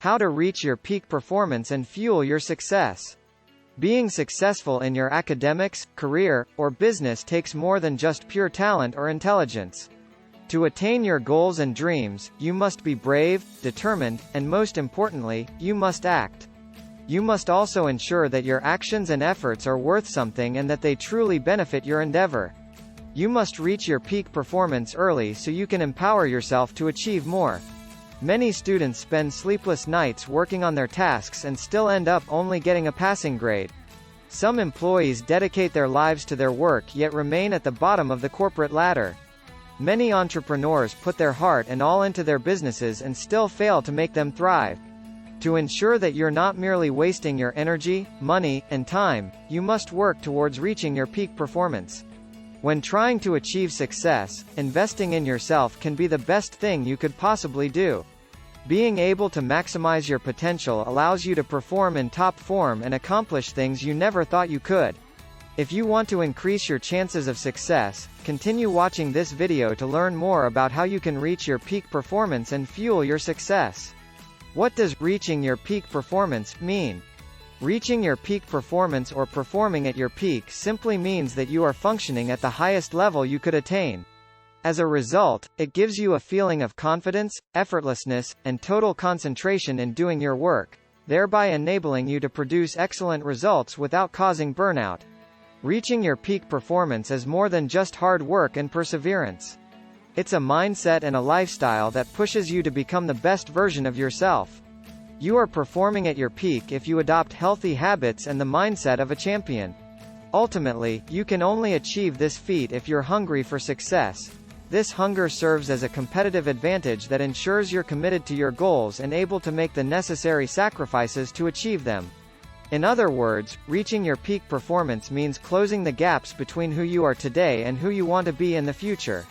How to reach your peak performance and fuel your success. Being successful in your academics, career, or business takes more than just pure talent or intelligence. To attain your goals and dreams, you must be brave, determined, and most importantly, you must act. You must also ensure that your actions and efforts are worth something and that they truly benefit your endeavor. You must reach your peak performance early so you can empower yourself to achieve more. Many students spend sleepless nights working on their tasks and still end up only getting a passing grade. Some employees dedicate their lives to their work yet remain at the bottom of the corporate ladder. Many entrepreneurs put their heart and all into their businesses and still fail to make them thrive. To ensure that you're not merely wasting your energy, money, and time, you must work towards reaching your peak performance. When trying to achieve success, investing in yourself can be the best thing you could possibly do. Being able to maximize your potential allows you to perform in top form and accomplish things you never thought you could. If you want to increase your chances of success, continue watching this video to learn more about how you can reach your peak performance and fuel your success. What does reaching your peak performance mean? Reaching your peak performance or performing at your peak simply means that you are functioning at the highest level you could attain. As a result, it gives you a feeling of confidence, effortlessness, and total concentration in doing your work, thereby enabling you to produce excellent results without causing burnout. Reaching your peak performance is more than just hard work and perseverance. It's a mindset and a lifestyle that pushes you to become the best version of yourself. You are performing at your peak if you adopt healthy habits and the mindset of a champion. Ultimately, you can only achieve this feat if you're hungry for success. This hunger serves as a competitive advantage that ensures you're committed to your goals and able to make the necessary sacrifices to achieve them. In other words, reaching your peak performance means closing the gaps between who you are today and who you want to be in the future.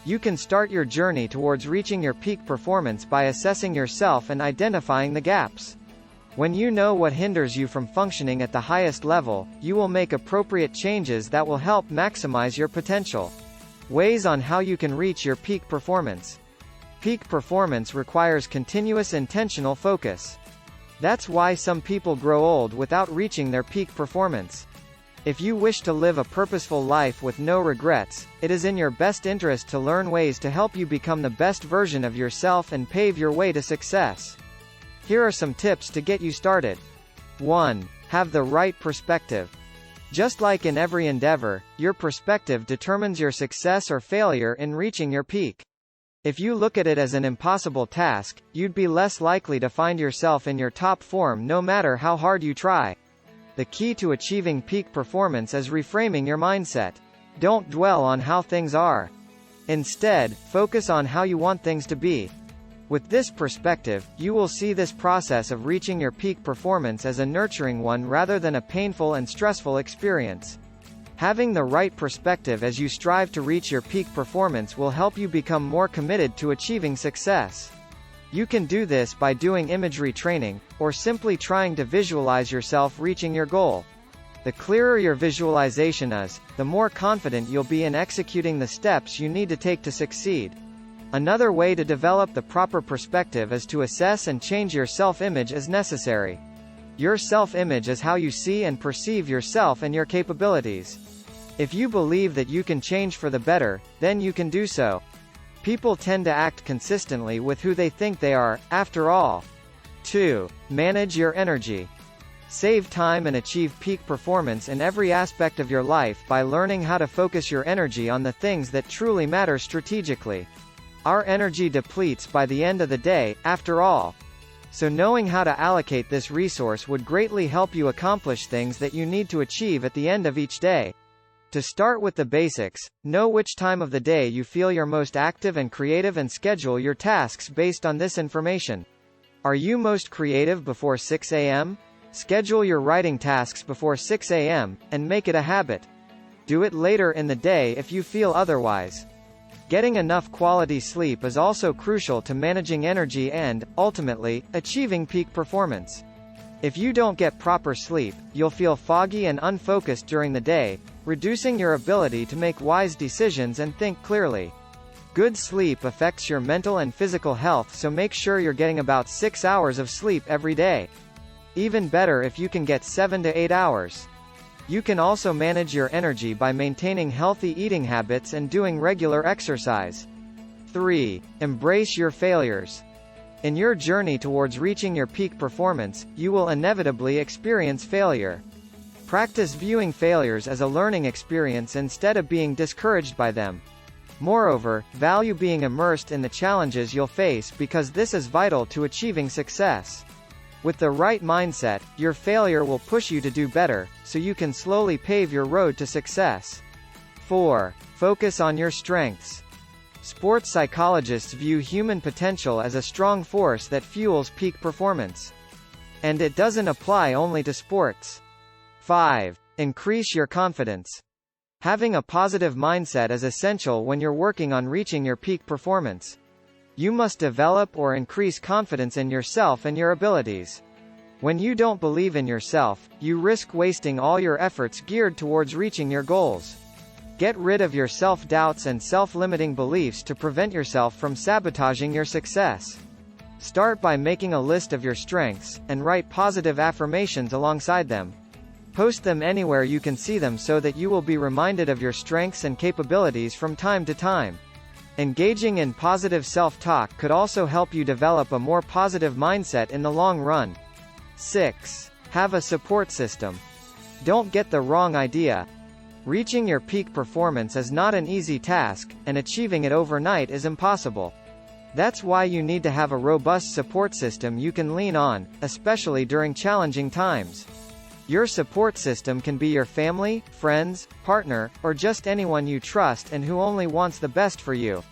You can start your journey towards reaching your peak performance by assessing yourself and identifying the gaps. When you know what hinders you from functioning at the highest level, you will make appropriate changes that will help maximize your potential. Ways on how you can reach your peak performance. Peak performance requires continuous intentional focus. That's why some people grow old without reaching their peak performance. If you wish to live a purposeful life with no regrets, it is in your best interest to learn ways to help you become the best version of yourself and pave your way to success. Here are some tips to get you started. 1. Have the right perspective. Just like in every endeavor, your perspective determines your success or failure in reaching your peak. If you look at it as an impossible task, you'd be less likely to find yourself in your top form no matter how hard you try. The key to achieving peak performance is reframing your mindset. Don't dwell on how things are. Instead, focus on how you want things to be. With this perspective, you will see this process of reaching your peak performance as a nurturing one rather than a painful and stressful experience. Having the right perspective as you strive to reach your peak performance will help you become more committed to achieving success. You can do this by doing imagery training, or simply trying to visualize yourself reaching your goal. The clearer your visualization is, the more confident you'll be in executing the steps you need to take to succeed. Another way to develop the proper perspective is to assess and change your self-image as necessary. Your self-image is how you see and perceive yourself and your capabilities. If you believe that you can change for the better, then you can do so. People tend to act consistently with who they think they are, after all. 2. Manage your energy. Save time and achieve peak performance in every aspect of your life by learning how to focus your energy on the things that truly matter strategically. Our energy depletes by the end of the day, after all. So knowing how to allocate this resource would greatly help you accomplish things that you need to achieve at the end of each day. To start with the basics, know which time of the day you feel you're most active and creative and schedule your tasks based on this information. Are you most creative before 6 a.m.? Schedule your writing tasks before 6 a.m., and make it a habit. Do it later in the day if you feel otherwise. Getting enough quality sleep is also crucial to managing energy and, ultimately, achieving peak performance. If you don't get proper sleep, you'll feel foggy and unfocused during the day, reducing your ability to make wise decisions and think clearly. Good sleep affects your mental and physical health, so make sure you're getting about 6 hours of sleep every day. Even better if you can get 7 to 8 hours. You can also manage your energy by maintaining healthy eating habits and doing regular exercise. 3. Embrace your failures. In your journey towards reaching your peak performance, you will inevitably experience failure. Practice viewing failures as a learning experience instead of being discouraged by them. Moreover, value being immersed in the challenges you'll face because this is vital to achieving success. With the right mindset, your failure will push you to do better, so you can slowly pave your road to success. 4. Focus on your strengths. Sports psychologists view human potential as a strong force that fuels peak performance. And it doesn't apply only to sports. 5. Increase your confidence. Having a positive mindset is essential when you're working on reaching your peak performance. You must develop or increase confidence in yourself and your abilities. When you don't believe in yourself, you risk wasting all your efforts geared towards reaching your goals. Get rid of your self-doubts and self-limiting beliefs to prevent yourself from sabotaging your success. Start by making a list of your strengths, and write positive affirmations alongside them. Post them anywhere you can see them so that you will be reminded of your strengths and capabilities from time to time. Engaging in positive self-talk could also help you develop a more positive mindset in the long run. 6. Have a support system. Don't get the wrong idea. Reaching your peak performance is not an easy task, and achieving it overnight is impossible. That's why you need to have a robust support system you can lean on, especially during challenging times. Your support system can be your family, friends, partner, or just anyone you trust and who only wants the best for you.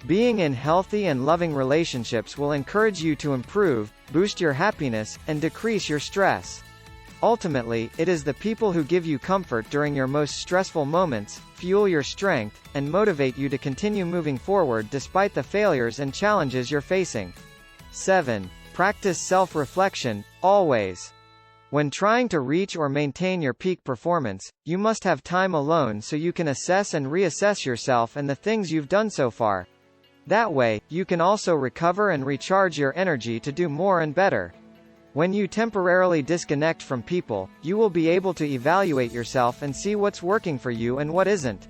Being in healthy and loving relationships will encourage you to improve, boost your happiness, and decrease your stress. Ultimately, it is the people who give you comfort during your most stressful moments, fuel your strength, and motivate you to continue moving forward despite the failures and challenges you're facing. 7. Practice self-reflection, always. When trying to reach or maintain your peak performance, you must have time alone so you can assess and reassess yourself and the things you've done so far. That way, you can also recover and recharge your energy to do more and better. When you temporarily disconnect from people, you will be able to evaluate yourself and see what's working for you and what isn't.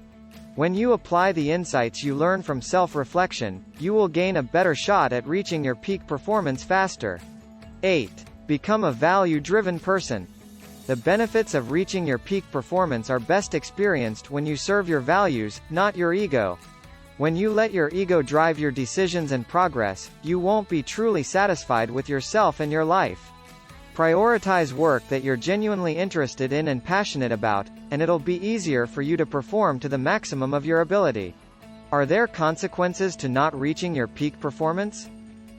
When you apply the insights you learn from self-reflection, you will gain a better shot at reaching your peak performance faster. 8. Become a value-driven person. The benefits of reaching your peak performance are best experienced when you serve your values, not your ego. When you let your ego drive your decisions and progress, you won't be truly satisfied with yourself and your life. Prioritize work that you're genuinely interested in and passionate about, and it'll be easier for you to perform to the maximum of your ability. Are there consequences to not reaching your peak performance?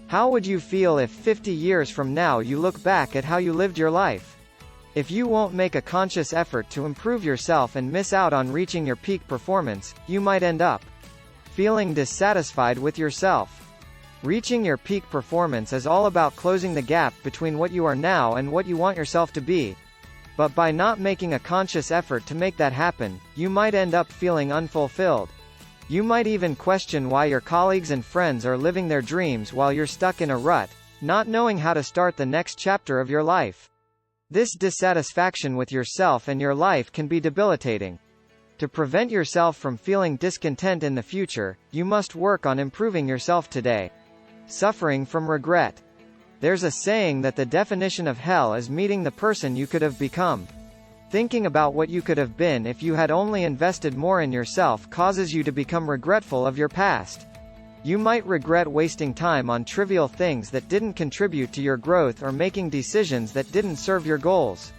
How would you feel if 50 years from now you look back at how you lived your life? If you won't make a conscious effort to improve yourself and miss out on reaching your peak performance, you might end up feeling dissatisfied with yourself. Reaching your peak performance is all about closing the gap between what you are now and what you want yourself to be. But by not making a conscious effort to make that happen, you might end up feeling unfulfilled. You might even question why your colleagues and friends are living their dreams while you're stuck in a rut, not knowing how to start the next chapter of your life. This dissatisfaction with yourself and your life can be debilitating. To prevent yourself from feeling discontent in the future, you must work on improving yourself today. Suffering from regret. There's a saying that the definition of hell is meeting the person you could have become. Thinking about what you could have been if you had only invested more in yourself causes you to become regretful of your past. You might regret wasting time on trivial things that didn't contribute to your growth or making decisions that didn't serve your goals.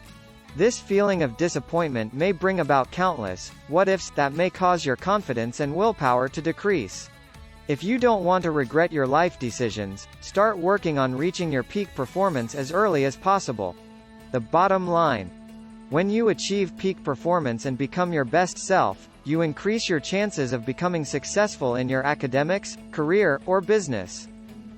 This feeling of disappointment may bring about countless what-ifs that may cause your confidence and willpower to decrease. If you don't want to regret your life decisions, start working on reaching your peak performance as early as possible. The bottom line. When you achieve peak performance and become your best self, you increase your chances of becoming successful in your academics, career, or business.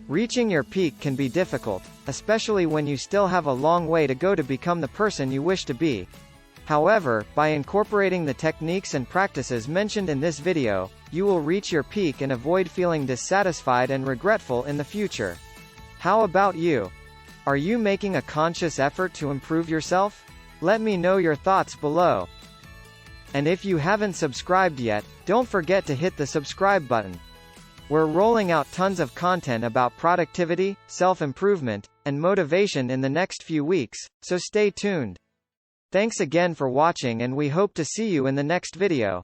Reaching your peak can be difficult, especially when you still have a long way to go to become the person you wish to be. However, by incorporating the techniques and practices mentioned in this video, you will reach your peak and avoid feeling dissatisfied and regretful in the future. How about you? Are you making a conscious effort to improve yourself? Let me know your thoughts below. And if you haven't subscribed yet, don't forget to hit the subscribe button. We're rolling out tons of content about productivity, self-improvement, and motivation in the next few weeks, so stay tuned. Thanks again for watching, and we hope to see you in the next video.